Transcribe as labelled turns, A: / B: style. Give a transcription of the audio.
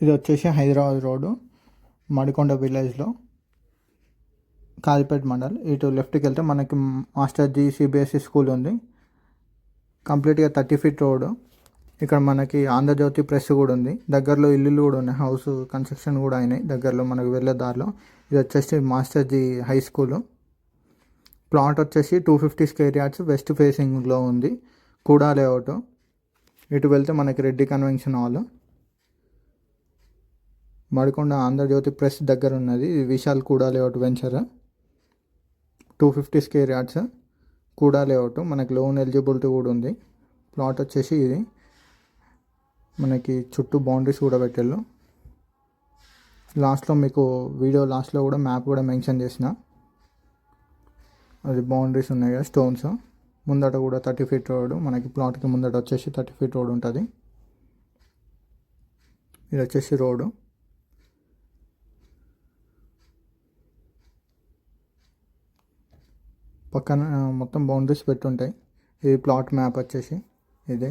A: ఇది వచ్చేసి హైదరాబాద్ రోడ్డు మడికొండ విలేజ్లో కాజీపేట మండల్. ఇటు లెఫ్ట్కి వెళ్తే మనకి మాస్టర్ జీ సిబిఎస్ఈ స్కూల్ ఉంది. కంప్లీట్గా 30 ఫీట్ రోడ్డు. ఇక్కడ మనకి ఆంధ్రజ్యోతి ప్రెస్ కూడా ఉంది. దగ్గరలో ఇల్లులు కూడా ఉన్నాయి, హౌస్ కన్స్ట్రక్షన్ కూడా అయినాయి దగ్గరలో మనకు వెళ్ళే దారిలో. ఇది వచ్చేసి master ji high school. Plot వచ్చేసి 250 స్క్వేర్ యార్డ్స్ వెస్ట్ ఫేసింగ్లో ఉంది. కూడా లేఅవుట్. ఇటు వెళ్తే మనకి Reddy convention hall. Madikonda Andhra Jyothi press దగ్గర ఉన్నది. ఇది విశాల్ కూడా లేఅవుట్ వెంచర్. 250 స్క్వేర్ యార్డ్స్ కూడా లేఅవుట్. మనకి లోన్ ఎలిజిబిలిటీ కూడా ఉంది. ప్లాట్ వచ్చేసి ఇది. మనకి చుట్టూ బౌండరీస్ కూడా పెట్టారు. లాస్ట్లో మీకు వీడియో లాస్ట్లో కూడా మ్యాప్ కూడా మెన్షన్ చేసిన. అది బౌండరీస్ ఉన్నాయి కదా, స్టోన్స్. ముందట కూడా 30 ఫీట్ రోడ్. మనకి ప్లాట్కి ముందట వచ్చేసి 30 ఫీట్ రోడ్ ఉంటుంది. ఇది వచ్చేసి రోడ్డు. పక్కన మొత్తం బౌండరీస్ పెట్టుంటాయి. ఇది ప్లాట్ మ్యాప్ వచ్చేసి ఇదే.